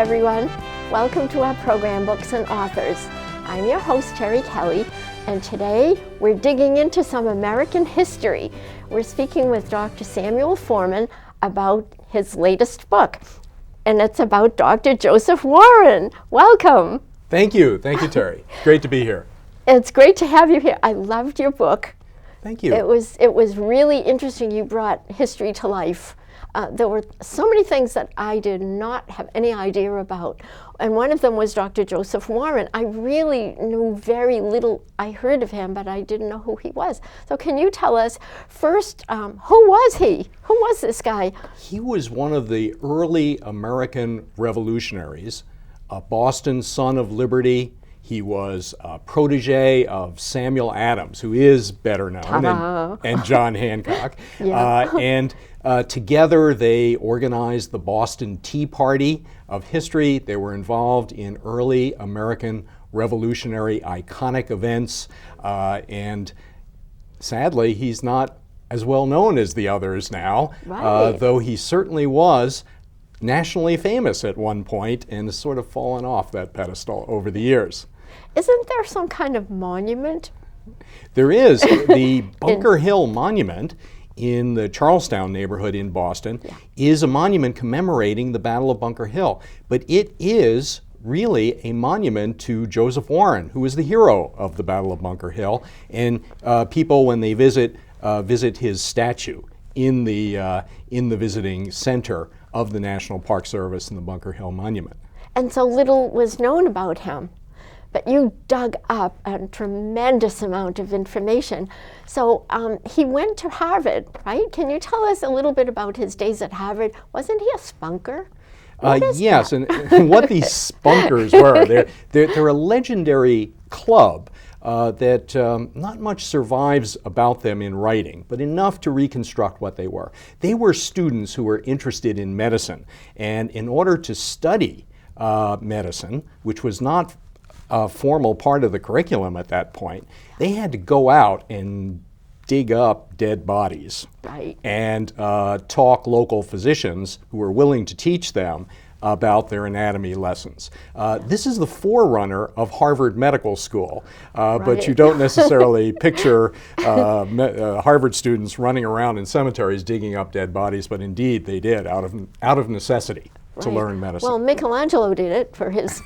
everyone. Welcome to our program, Books and Authors. I'm your host, Terri Kelley, and today we're digging into some American history. We're speaking with Dr. Samuel Forman about his latest book, and it's about Dr. Joseph Warren. Welcome. Thank you, Terri. Great to be here. It's great to have you here. I loved your book. Thank you. It was really interesting. You brought history to life. There were so many things that I did not have any idea about. And one of them was Dr. Joseph Warren. I really knew very little. I heard of him, but I didn't know who he was. So can you tell us first, who was he? Who was this guy? He was one of the early American revolutionaries, a Boston son of liberty. He was a protege of Samuel Adams, who is better known, and John Hancock. Together they organized the Boston Tea Party of history. They were involved in early American revolutionary iconic events, and sadly he's not as well known as the others now, though he certainly was nationally famous at one point and has sort of fallen off that pedestal over the years. Isn't there some kind of monument? There is. The Bunker Hill Monument in the Charlestown neighborhood in Boston is a monument commemorating the Battle of Bunker Hill. But it is really a monument to Joseph Warren, who is the hero of the Battle of Bunker Hill. And people, when they visit his statue in the visiting center of the National Park Service and the Bunker Hill Monument. And so little was known about him. But you dug up a tremendous amount of information. So he went to Harvard, right? Can you tell us a little bit about his days at Harvard? Wasn't he a spunker? Yes, and what these spunkers were. They're a legendary club that not much survives about them in writing, but enough to reconstruct what they were. They were students who were interested in medicine, and in order to study medicine, which was not a formal part of the curriculum at that point, they had to go out and dig up dead bodies and talk local physicians who were willing to teach them about their anatomy lessons. This is the forerunner of Harvard Medical School, but you don't necessarily picture Harvard students running around in cemeteries digging up dead bodies, but indeed they did out of necessity. To learn medicine. Well, Michelangelo did it for his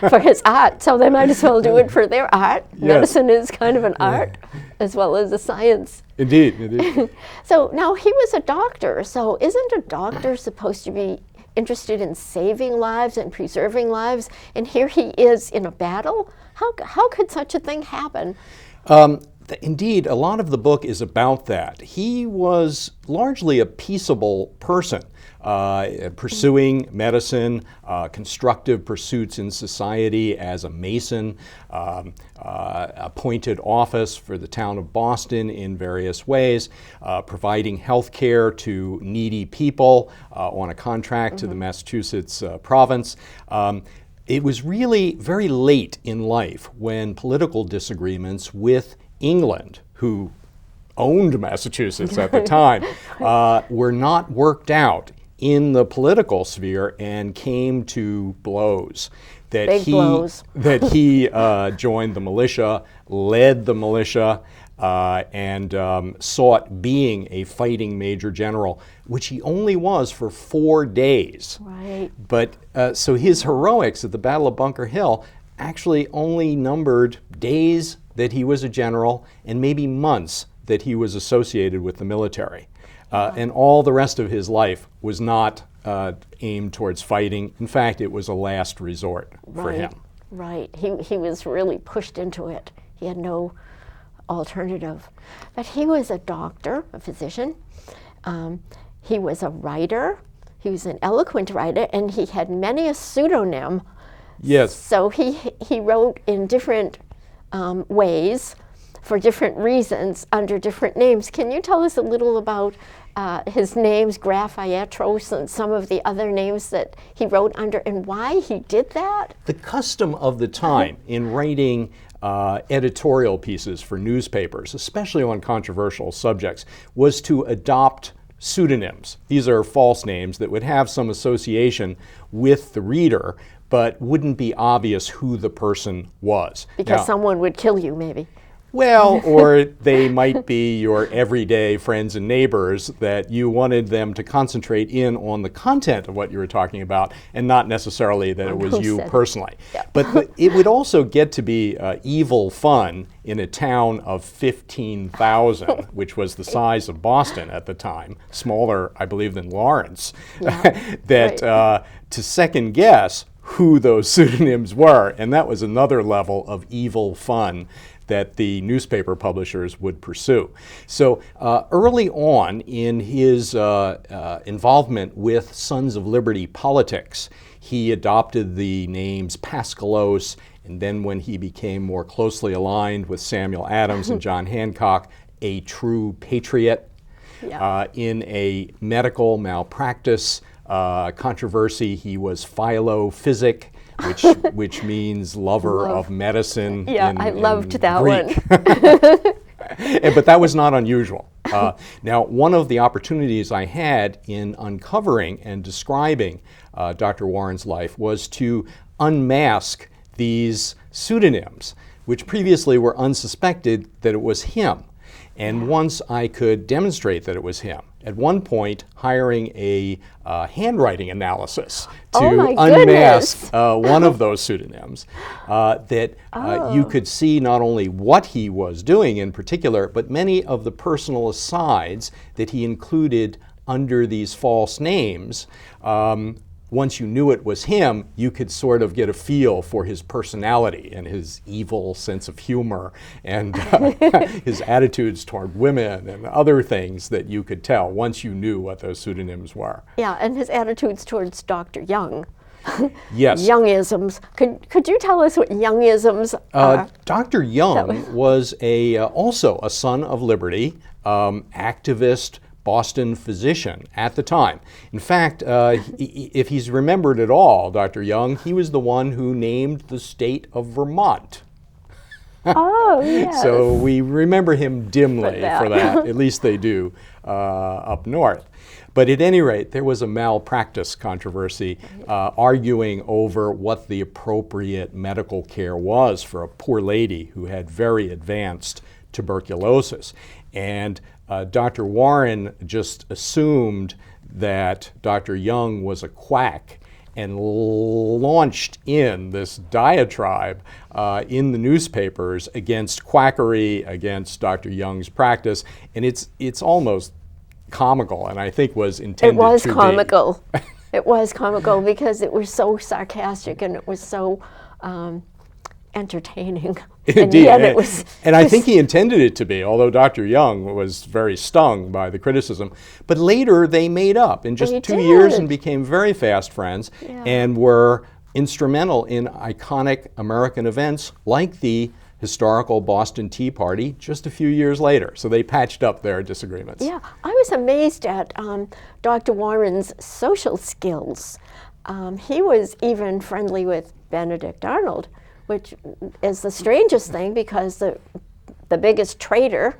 for his art, so they might as well do it for their art. Yes. Medicine is kind of an art as well as a science. Indeed. So now he was a doctor, so isn't a doctor supposed to be interested in saving lives and preserving lives? And here he is in a battle? How could such a thing happen? Indeed, a lot of the book is about that. He was largely a peaceable person, pursuing medicine, constructive pursuits in society as a mason, appointed office for the town of Boston in various ways, providing health care to needy people on a contract to the Massachusetts province. It was really very late in life when political disagreements with England, who owned Massachusetts at the time, were not worked out in the political sphere and came to blows. That he joined the militia, led the militia, and sought being a fighting major general, which he only was for 4 days. Right. But so his heroics at the Battle of Bunker Hill actually only numbered days that he was a general and maybe months that he was associated with the military. And all the rest of his life was not aimed towards fighting. In fact, it was a last resort for him. Right. He was really pushed into it. He had no alternative. But he was a doctor, a physician. He was a writer. He was an eloquent writer, and he had many a pseudonym. Yes. So he wrote in different ways for different reasons under different names. Can you tell us a little about his names, Graph Iatroos, and some of the other names that he wrote under and why he did that? The custom of the time in writing editorial pieces for newspapers, especially on controversial subjects, was to adopt pseudonyms. These are false names that would have some association with the reader, but wouldn't be obvious who the person was. Because Now, someone would kill you, maybe. well, or they might be your everyday friends and neighbors that you wanted them to concentrate in on the content of what you were talking about and not necessarily that it was you personally. Yeah. But it would also get to be evil fun in a town of 15,000, which was the size of Boston at the time, smaller, I believe, than Lawrence, that to second guess who those pseudonyms were. And that was another level of evil fun that the newspaper publishers would pursue. So early on in his involvement with Sons of Liberty politics, he adopted the names Paskalos, and then when he became more closely aligned with Samuel Adams and John Hancock, a True Patriot. In a medical malpractice controversy, he was Phylo Physic, which means lover of medicine. Yeah, I loved that Greek. one. But that was not unusual. Now, one of the opportunities I had in uncovering and describing Dr. Warren's life was to unmask these pseudonyms, which previously were unsuspected that it was him. And once I could demonstrate that it was him, at one point hiring a handwriting analysis to unmask one of those pseudonyms, you could see not only what he was doing in particular, but many of the personal asides that he included under these false names. Once you knew it was him, you could sort of get a feel for his personality and his evil sense of humor and his attitudes toward women and other things that you could tell once you knew what those pseudonyms were. Yeah, and his attitudes towards Dr. Young. Yes. Youngisms. Could you tell us what Youngisms are? Dr. Young was also a Son of Liberty, activist, Boston physician at the time. In fact, if he's remembered at all, Dr. Young, he was the one who named the state of Vermont. Oh, yes. So we remember him dimly for that. At least they do up north. But at any rate, there was a malpractice controversy arguing over what the appropriate medical care was for a poor lady who had very advanced tuberculosis. And Dr. Warren just assumed that Dr. Young was a quack and launched in this diatribe in the newspapers against quackery, against Dr. Young's practice, and it's almost comical, and I think was intended to be. It was comical. It was comical because it was so sarcastic and it was so entertaining. Indeed, And I think he intended it to be, although Dr. Young was very stung by the criticism. But later they made up in just 2 years and became very fast friends and were instrumental in iconic American events like the historical Boston Tea Party just a few years later. So they patched up their disagreements. Yeah, I was amazed at Dr. Warren's social skills. He was even friendly with Benedict Arnold, which is the strangest thing because the biggest traitor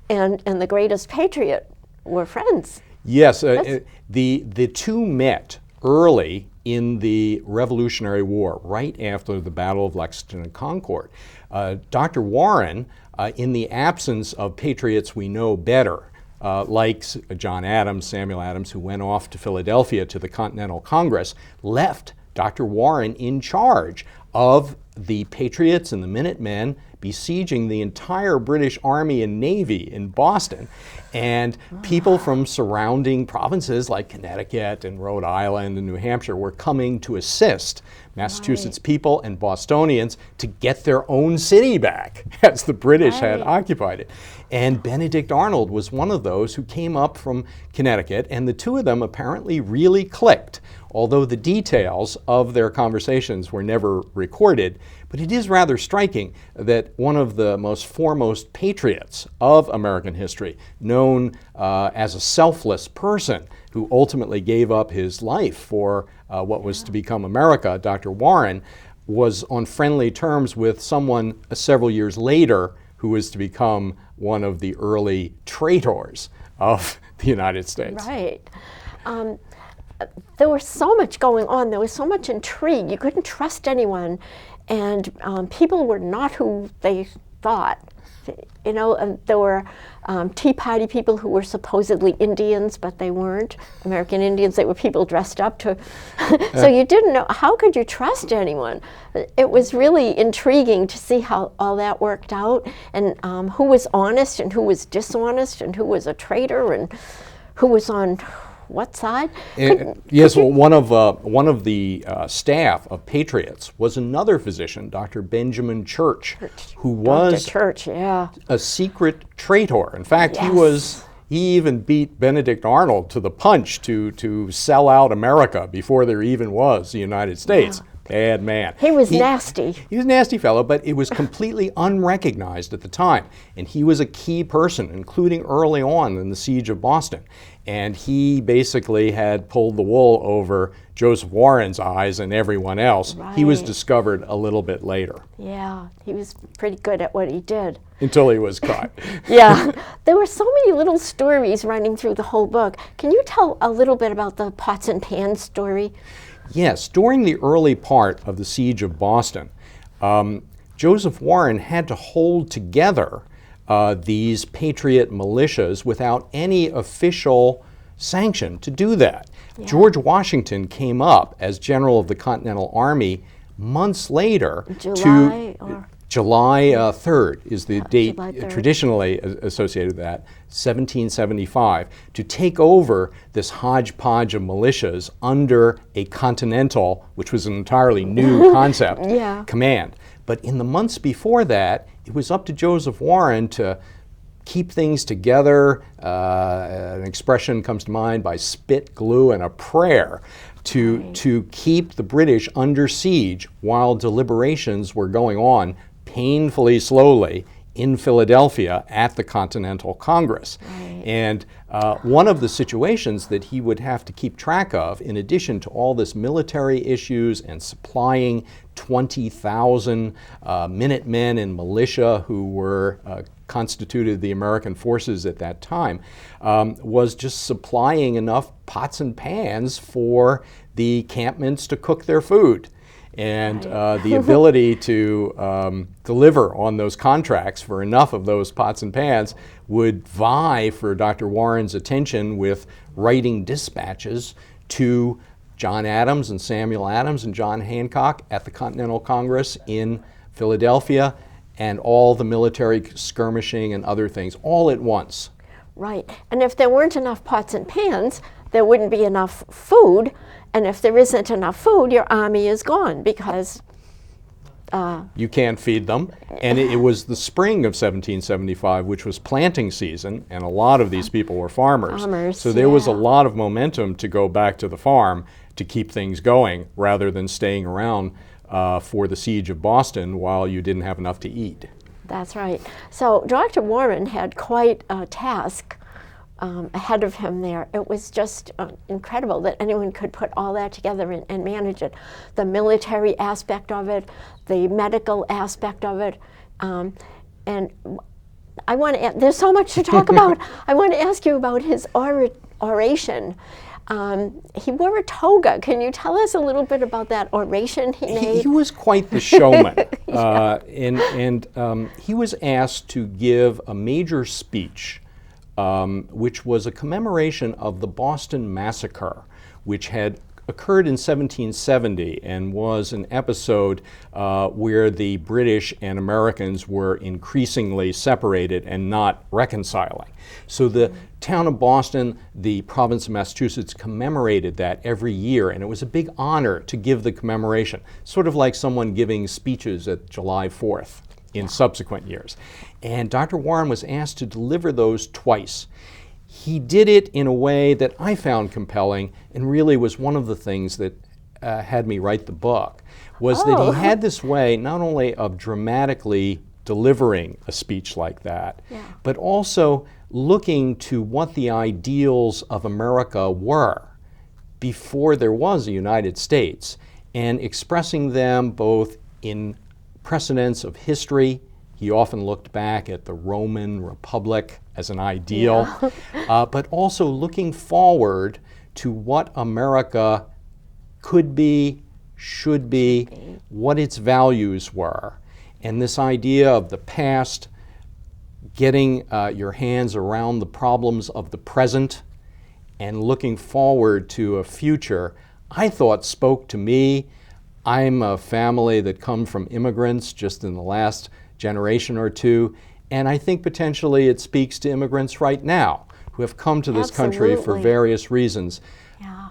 and the greatest patriot were friends. Yes, the two met early in the Revolutionary War, right after the Battle of Lexington and Concord. Dr. Warren, in the absence of patriots we know better, like John Adams, Samuel Adams, who went off to Philadelphia to the Continental Congress, left Dr. Warren in charge of the Patriots and the Minutemen besieging the entire British Army and Navy in Boston. And people from surrounding provinces like Connecticut and Rhode Island and New Hampshire were coming to assist Massachusetts people and Bostonians to get their own city back as the British had occupied it. And Benedict Arnold was one of those who came up from Connecticut, and the two of them apparently really clicked, although the details of their conversations were never recorded. But it is rather striking that one of the most foremost patriots of American history, known as a selfless person who ultimately gave up his life for what was to become America, Dr. Warren, was on friendly terms with someone several years later who was to become one of the early traitors of the United States. Right. There was so much going on. There was so much intrigue. You couldn't trust anyone, and people were not who they thought. You know, and there were Tea Party people who were supposedly Indians, but they weren't American Indians. They were people dressed up to. So you didn't know, how could you trust anyone? It was really intriguing to see how all that worked out, and who was honest and who was dishonest, and who was a traitor and who was on what side? Yes, well, one of the staff of Patriots was another physician, Dr. Benjamin Church, who was Church, yeah, a secret traitor. In fact, Yes. he even beat Benedict Arnold to the punch to sell out America before there even was the United States. Bad man. He was nasty. He was a nasty fellow, but it was completely unrecognized at the time. And he was a key person, including early on in the siege of Boston. And he basically had pulled the wool over Joseph Warren's eyes and everyone else. Right. He was discovered a little bit later. Yeah, he was pretty good at what he did. Until he was caught. Yeah, there were so many little stories running through the whole book. Can you tell a little bit about the pots and pans story? Yes, during the early part of the siege of Boston, Joseph Warren had to hold together these Patriot militias without any official sanction to do that. Yeah. George Washington came up as General of the Continental Army months later July 3rd is the date traditionally associated with that, 1775, to take over this hodgepodge of militias under a continental, which was an entirely new concept, command. But in the months before that, it was up to Joseph Warren to keep things together. An expression comes to mind by spit, glue, and a prayer to keep the British under siege while deliberations were going on painfully slowly in Philadelphia at the Continental Congress. Right. And one of the situations that he would have to keep track of, in addition to all this military issues and supplying 20,000 Minutemen and militia who were constituted the American forces at that time, was just supplying enough pots and pans for the campments to cook their food. And the ability to deliver on those contracts for enough of those pots and pans would vie for Dr. Warren's attention with writing dispatches to John Adams and Samuel Adams and John Hancock at the Continental Congress in Philadelphia, and all the military skirmishing and other things all at once. Right, and if there weren't enough pots and pans, there wouldn't be enough food. And if there isn't enough food, your army is gone because you can't feed them. And it was the spring of 1775, which was planting season, and a lot of these people were farmers. So there was a lot of momentum to go back to the farm to keep things going rather than staying around for the siege of Boston while you didn't have enough to eat. That's right. So Dr. Warren had quite a task ahead of him there. It was just incredible that anyone could put all that together and manage it. The military aspect of it, the medical aspect of it, and I want to, there's so much to talk about. I want to ask you about his oration. He wore a toga. Can you tell us a little bit about that oration he made? He was quite the showman. And he was asked to give a major speech which was a commemoration of the Boston Massacre, which had occurred in 1770 and was an episode where the British and Americans were increasingly separated and not reconciling. So the town of Boston, the province of Massachusetts, commemorated that every year, and it was a big honor to give the commemoration, sort of like someone giving speeches at July 4th. In subsequent years. And Dr. Warren was asked to deliver those twice. He did it in a way that I found compelling and really was one of the things that had me write the book, was that he had this way not only of dramatically delivering a speech like that, but also looking to what the ideals of America were before there was a United States and expressing them both in precedents of history, He often looked back at the Roman Republic as an ideal, but also looking forward to what America could be, should be, what its values were. And this idea of the past, getting your hands around the problems of the present, and looking forward to a future, I thought spoke to me. I'm a family that come from immigrants just in the last generation or two, and I think potentially it speaks to immigrants right now who have come to this country for various reasons.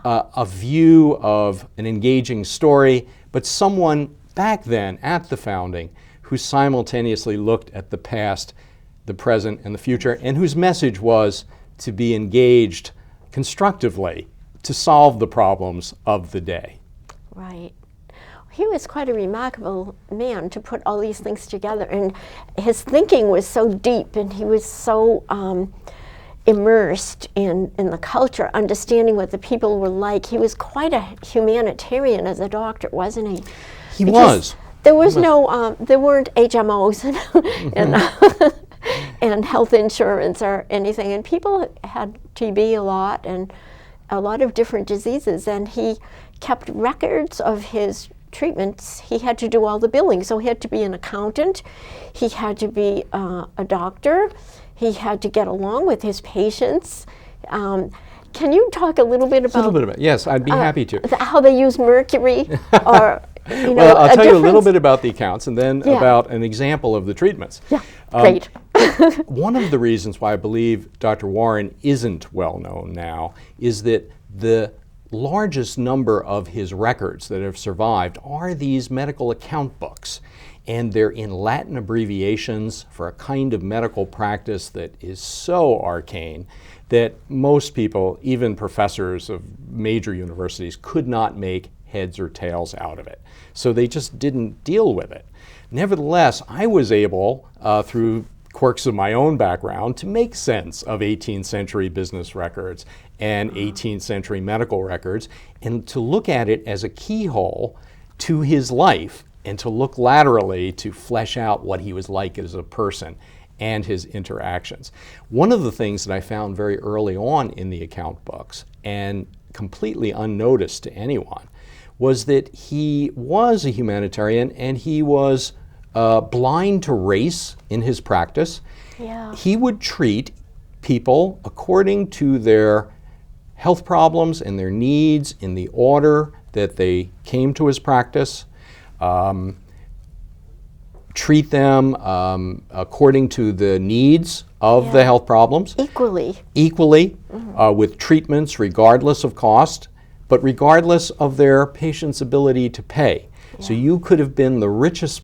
A view of an engaging story, but someone back then at the founding who simultaneously looked at the past, the present, and the future, and whose message was to be engaged constructively to solve the problems of the day. Right. He was quite a remarkable man to put all these things together, and his thinking was so deep, and he was so immersed in the culture, understanding what the people were like. He was quite a humanitarian as a doctor, wasn't he? He was. There was no, there weren't HMOs and health insurance or anything, and people had TB a lot and a lot of different diseases, and he kept records of his treatments. He had to do all the billing, so he had to be an accountant, he had to be a doctor, he had to get along with his patients. Can you talk a little bit about yes, I'd be happy to. How they use mercury, or you know, well, I'll tell you a little bit about the accounts and then about an example of the treatments. Yeah, great. One of the reasons why I believe Dr. Warren isn't well known now is that the largest number of his records that have survived are these medical account books. And they're in Latin abbreviations for a kind of medical practice that is so arcane that most people, even professors of major universities, could not make heads or tails out of it. So they just didn't deal with it. Nevertheless, I was able, through quirks of my own background, to make sense of 18th century business records and 18th century medical records, and to look at it as a keyhole to his life, and to look laterally to flesh out what he was like as a person and his interactions. One of the things that I found very early on in the account books, and completely unnoticed to anyone, was that he was a humanitarian and he was blind to race in his practice. Yeah. He would treat people according to their health problems and their needs in the order that they came to his practice. Treat them according to the needs of the health problems. Equally, with treatments regardless of cost, but regardless of their patient's ability to pay. So you could have been the richest